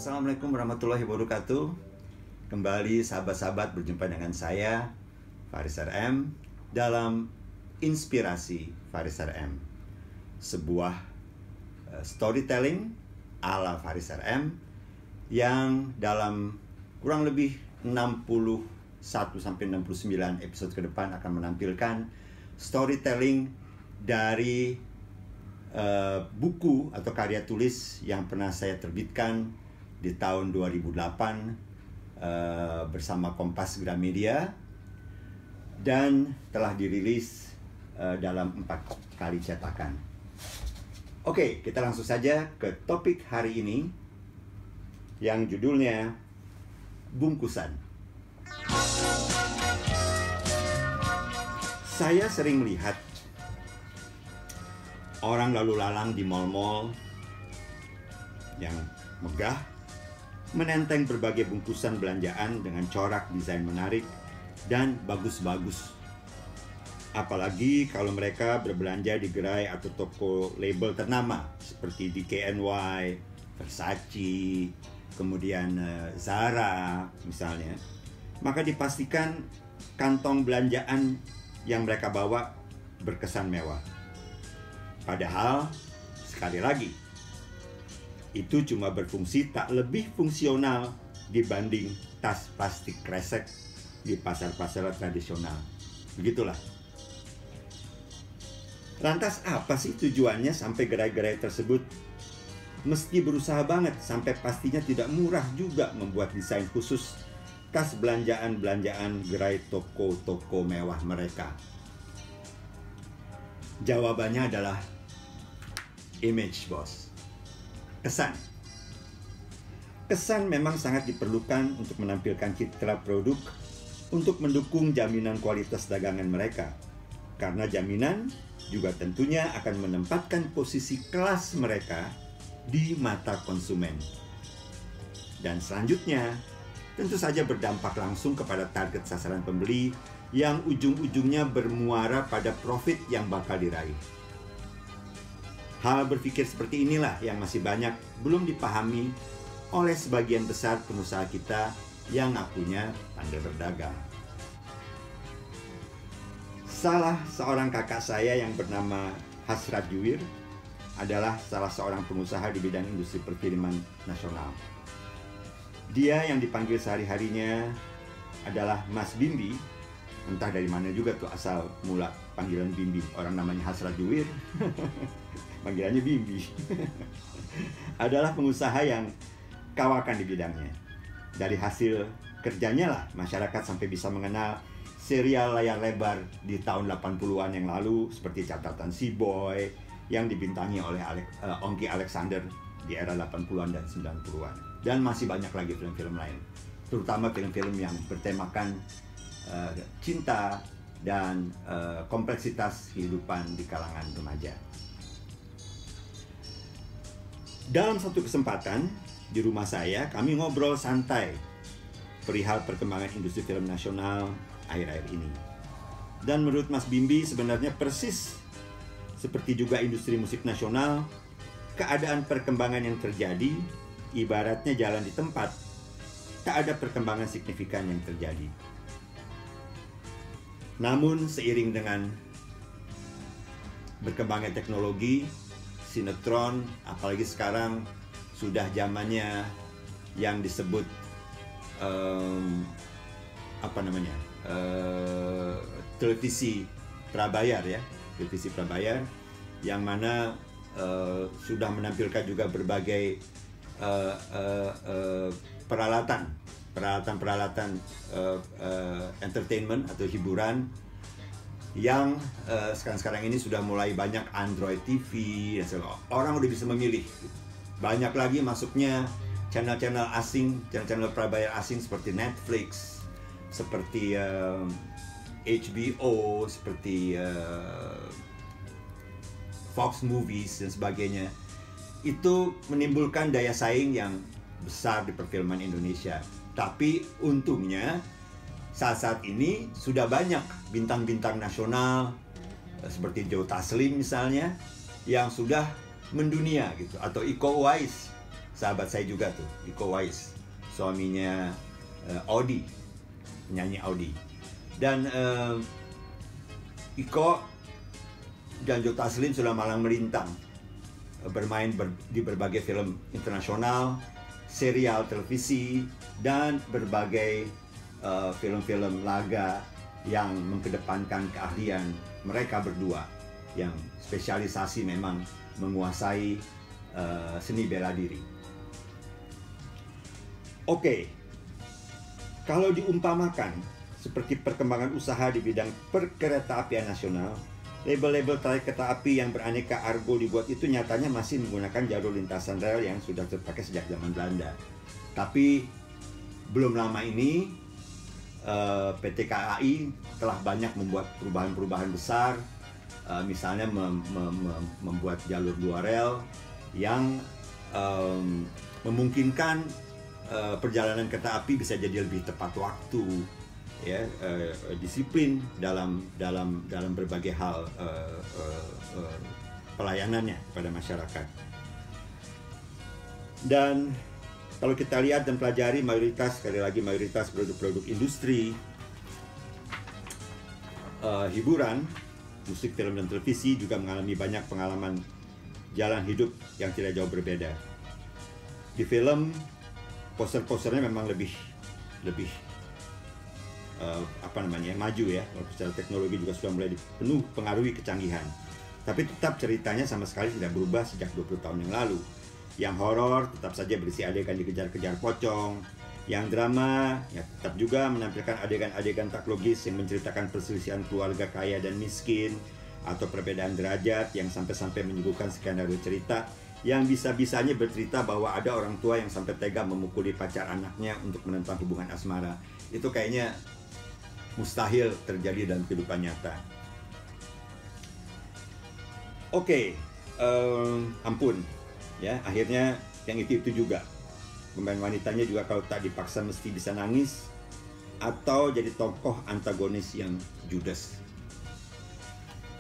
Assalamualaikum warahmatullahi wabarakatuh. Kembali sahabat-sahabat berjumpa dengan saya Faris RM dalam Inspirasi Faris RM, sebuah storytelling ala Faris RM yang dalam kurang lebih 61-69 episode ke depan akan menampilkan storytelling dari buku atau karya tulis yang pernah saya terbitkan di tahun 2008 bersama Kompas Gramedia dan telah dirilis dalam 4 kali cetakan. Oke, kita langsung saja ke topik hari ini yang judulnya bungkusan. Saya sering melihat orang lalu lalang di mal-mal yang megah menenteng berbagai bungkusan belanjaan dengan corak desain menarik dan bagus-bagus. Apalagi kalau mereka berbelanja di gerai atau toko label ternama seperti DKNY, Versace, kemudian Zara misalnya. Maka dipastikan kantong belanjaan yang mereka bawa berkesan mewah. Padahal, sekali lagi, itu cuma berfungsi tak lebih fungsional dibanding tas plastik kresek di pasar-pasar tradisional. Begitulah. Lantas apa sih tujuannya sampai gerai-gerai tersebut mesti berusaha banget sampai pastinya tidak murah juga membuat desain khusus tas belanjaan-belanjaan gerai toko-toko mewah mereka? Jawabannya adalah image, bos. Kesan. Kesan memang sangat diperlukan untuk menampilkan citra produk untuk mendukung jaminan kualitas dagangan mereka. Karena jaminan juga tentunya akan menempatkan posisi kelas mereka di mata konsumen. Dan selanjutnya, tentu saja berdampak langsung kepada target sasaran pembeli yang ujung-ujungnya bermuara pada profit yang bakal diraih. Hal berpikir seperti inilah yang masih banyak belum dipahami oleh sebagian besar pengusaha kita yang ngakunya pandai berdagang. Salah seorang kakak saya yang bernama Hasrat Juwir adalah salah seorang pengusaha di bidang industri perfilman nasional. Dia yang dipanggil sehari-harinya adalah Mas Bimbi. Entah dari mana juga tuh asal mula panggilan Bimbi. Orang namanya Hasrat Juwir panggilannya Bimbi. Adalah pengusaha yang kawakan di bidangnya. Dari hasil kerjanya lah masyarakat sampai bisa mengenal serial layar lebar di tahun 80-an yang lalu seperti Catatan Si Boy yang dibintangi oleh Ongki Alexander di era 80-an dan 90-an. Dan masih banyak lagi film-film lain, terutama film-film yang bertemakan cinta dan kompleksitas kehidupan di kalangan remaja. Dalam satu kesempatan di rumah saya, kami ngobrol santai perihal perkembangan industri film nasional akhir-akhir ini. Dan menurut Mas Bimbi sebenarnya persis seperti juga industri musik nasional, keadaan perkembangan yang terjadi ibaratnya jalan di tempat, tak ada perkembangan signifikan yang terjadi. Namun seiring dengan berkembangnya teknologi, sinetron, apalagi sekarang sudah zamannya yang disebut televisi prabayar ya, televisi prabayar yang mana sudah menampilkan juga berbagai peralatan entertainment atau hiburan yang sekarang ini sudah mulai banyak Android TV dan orang udah bisa memilih. Banyak lagi masuknya channel-channel asing, channel-channel prabayar asing seperti Netflix, seperti HBO, seperti Fox Movies dan sebagainya. Itu menimbulkan daya saing yang besar di perfilman Indonesia. Tapi untungnya saat ini sudah banyak bintang-bintang nasional seperti Joe Taslim misalnya yang sudah mendunia gitu, atau Iko Uwais sahabat saya juga tuh, Iko Uwais, suaminya Audi, penyanyi Audi. Dan Iko dan Joe Taslim sudah malang melintang bermain di berbagai film internasional, serial televisi, dan berbagai film-film laga yang mengedepankan keahlian mereka berdua yang spesialisasi memang menguasai seni bela diri. Oke, kalau diumpamakan seperti perkembangan usaha di bidang perkeretaapian nasional, label-label trayek kereta api yang beraneka argo dibuat itu nyatanya masih menggunakan jalur lintasan rel yang sudah terpakai sejak zaman Belanda. Tapi belum lama ini PT KAI telah banyak membuat perubahan-perubahan besar, misalnya membuat jalur 2 rel yang memungkinkan perjalanan kereta api bisa jadi lebih tepat waktu, ya, disiplin dalam berbagai hal pelayanannya kepada masyarakat. Dan kalau kita lihat dan pelajari mayoritas produk-produk industri hiburan, musik, film, dan televisi juga mengalami banyak pengalaman jalan hidup yang tidak jauh berbeda. Di film, poster-posternya memang lebih maju ya. Secara teknologi juga sudah mulai penuh pengaruhi kecanggihan. Tapi tetap ceritanya sama sekali tidak berubah sejak 20 tahun yang lalu. Yang horor tetap saja berisi adegan dikejar-kejar pocong. Yang drama ya tetap juga menampilkan adegan-adegan tak logis yang menceritakan perselisihan keluarga kaya dan miskin, atau perbedaan derajat yang sampai-sampai menyuguhkan skenario cerita yang bisa-bisanya bercerita bahwa ada orang tua yang sampai tega memukuli pacar anaknya untuk menentang hubungan asmara. Itu kayaknya mustahil terjadi dalam kehidupan nyata. Oke, ampun ya, akhirnya yang itu juga pemain wanitanya juga kalau tak dipaksa mesti bisa nangis atau jadi tokoh antagonis yang judes.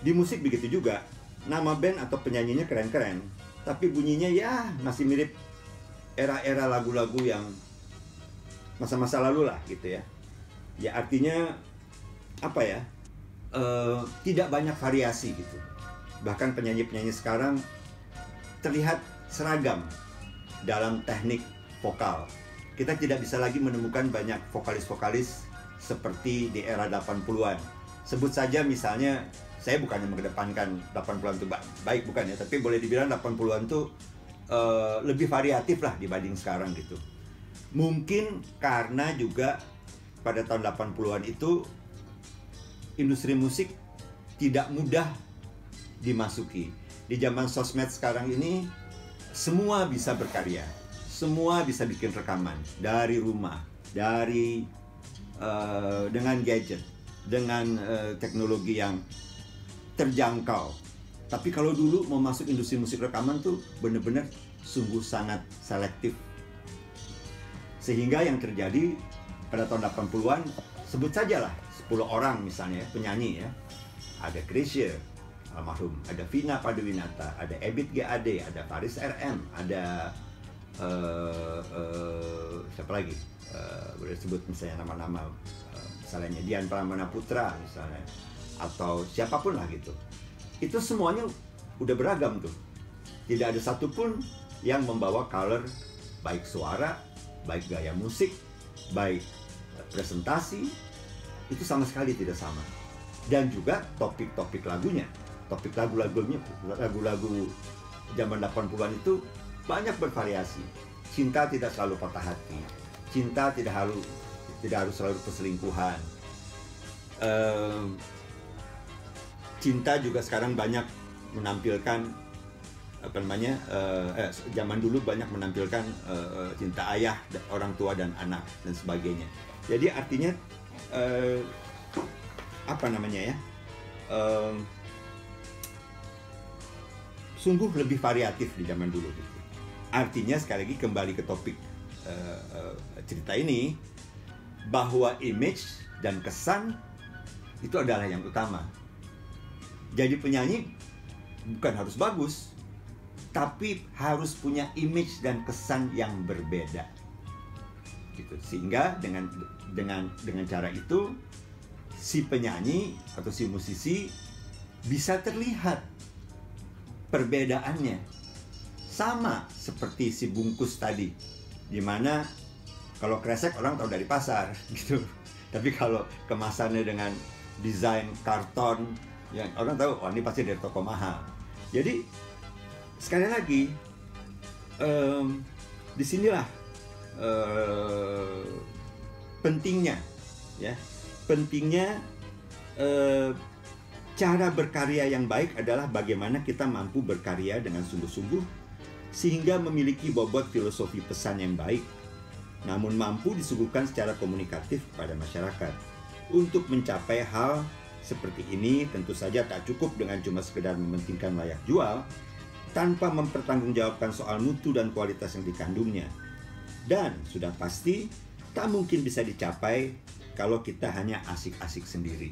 Di musik begitu juga, nama band atau penyanyinya keren-keren, tapi bunyinya ya masih mirip era-era lagu-lagu yang masa-masa lalu lah gitu ya. Ya artinya apa ya, tidak banyak variasi gitu. Bahkan penyanyi-penyanyi sekarang terlihat seragam dalam teknik vokal. Kita tidak bisa lagi menemukan banyak vokalis-vokalis seperti di era 80-an. Sebut saja misalnya, saya bukannya mengedepankan 80-an itu baik bukan ya, tapi boleh dibilang 80-an itu lebih variatif lah dibanding sekarang gitu. Mungkin karena juga pada tahun 80-an itu industri musik tidak mudah dimasuki. Di zaman sosmed sekarang ini semua bisa berkarya, semua bisa bikin rekaman dari rumah, dengan gadget, dengan teknologi yang terjangkau. Tapi kalau dulu mau masuk industri musik rekaman tuh benar-benar sungguh sangat selektif. Sehingga yang terjadi pada tahun 80-an, sebut sajalah 10 orang misalnya penyanyi ya. Ada Chrisye, almarhum, ada Vina Panduwinata, ada Ebit GAD, ada Faris RM, ada siapa lagi? Boleh sebut misalnya nama-nama, misalnya Dian Pramana Putra misalnya, atau siapapun lah gitu. Itu semuanya udah beragam tuh. Tidak ada satupun yang membawa color, baik suara, baik gaya musik, baik presentasi, itu sama sekali tidak sama. Dan juga topik-topik lagunya, topik lagu-lagu zaman 80-an itu banyak bervariasi. Cinta tidak selalu patah hati, cinta tidak harus selalu perselingkuhan. Cinta juga sekarang banyak menampilkan zaman dulu banyak menampilkan cinta ayah, orang tua dan anak dan sebagainya. Jadi artinya sungguh lebih variatif di zaman dulu gitu. Artinya sekali lagi kembali ke topik cerita ini, bahwa image dan kesan itu adalah yang utama. Jadi penyanyi bukan harus bagus, tapi harus punya image dan kesan yang berbeda. Gitu. Sehingga dengan cara itu si penyanyi atau si musisi bisa terlihat perbedaannya. Sama seperti si bungkus tadi, dimana kalau kresek orang tahu dari pasar gitu. Tapi kalau kemasannya dengan desain karton, yang orang tahu, oh ini pasti dari toko mahal. Jadi sekali lagi, disinilah pentingnya cara berkarya yang baik adalah bagaimana kita mampu berkarya dengan sungguh-sungguh sehingga memiliki bobot filosofi pesan yang baik, namun mampu disuguhkan secara komunikatif kepada masyarakat. Untuk mencapai hal seperti ini tentu saja tak cukup dengan cuma sekedar mementingkan layak jual tanpa mempertanggungjawabkan soal mutu dan kualitas yang dikandungnya. Dan sudah pasti tak mungkin bisa dicapai kalau kita hanya asik-asik sendiri.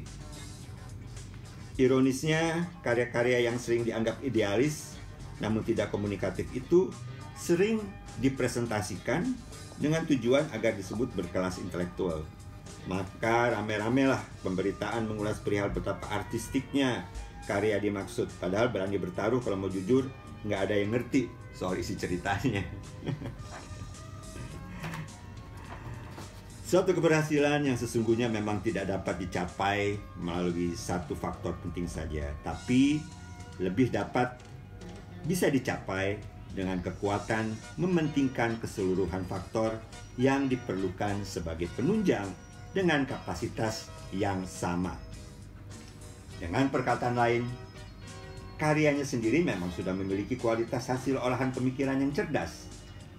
Ironisnya, karya-karya yang sering dianggap idealis namun tidak komunikatif itu sering dipresentasikan dengan tujuan agar disebut berkelas intelektual. Maka rame-ramelah pemberitaan mengulas perihal betapa artistiknya karya dimaksud. Padahal berani bertaruh kalau mau jujur nggak ada yang ngerti soal isi ceritanya. Suatu keberhasilan yang sesungguhnya memang tidak dapat dicapai melalui satu faktor penting saja, tapi lebih bisa dicapai dengan kekuatan mementingkan keseluruhan faktor yang diperlukan sebagai penunjang dengan kapasitas yang sama. Dengan perkataan lain, karyanya sendiri memang sudah memiliki kualitas hasil olahan pemikiran yang cerdas,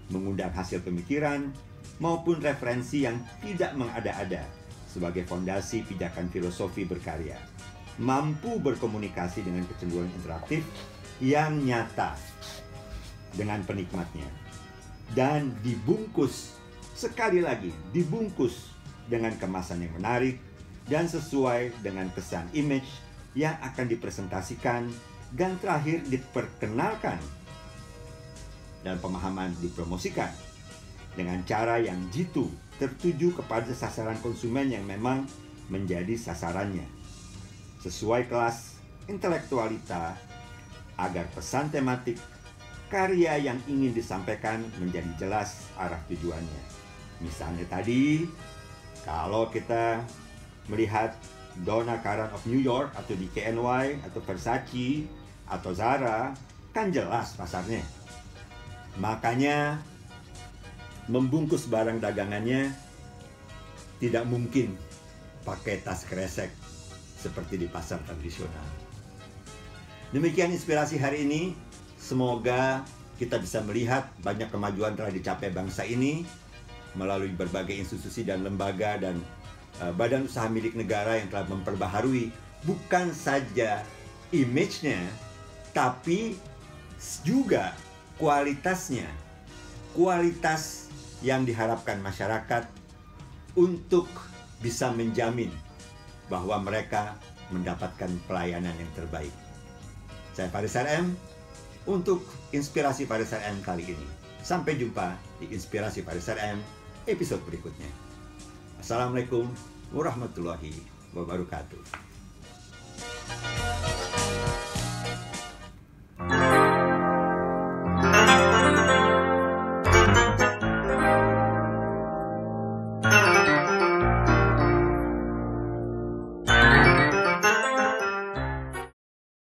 mengundang hasil pemikiran maupun referensi yang tidak mengada-ada sebagai fondasi pijakan filosofi berkarya, mampu berkomunikasi dengan kecenderungan interaktif yang nyata dengan penikmatnya, dan dibungkus, sekali lagi dibungkus dengan kemasan yang menarik dan sesuai dengan kesan image yang akan dipresentasikan dan terakhir diperkenalkan dan pemahaman dipromosikan dengan cara yang jitu tertuju kepada sasaran konsumen yang memang menjadi sasarannya sesuai kelas intelektualita agar pesan tematik karya yang ingin disampaikan menjadi jelas arah tujuannya. Misalnya tadi, kalau kita melihat Donna Karan of New York atau DKNY atau Versace atau Zara, kan jelas pasarnya. Makanya membungkus barang dagangannya tidak mungkin pakai tas kresek seperti di pasar tradisional. Demikian inspirasi hari ini. Semoga kita bisa melihat banyak kemajuan telah dicapai bangsa ini melalui berbagai institusi dan lembaga dan badan usaha milik negara yang telah memperbaharui bukan saja image-nya, tapi juga kualitasnya. Kualitas yang diharapkan masyarakat untuk bisa menjamin bahwa mereka mendapatkan pelayanan yang terbaik. Saya Faris RM untuk Inspirasi Faris RM kali ini. Sampai jumpa di Inspirasi Faris RM episode berikutnya. Assalamualaikum warahmatullahi wabarakatuh.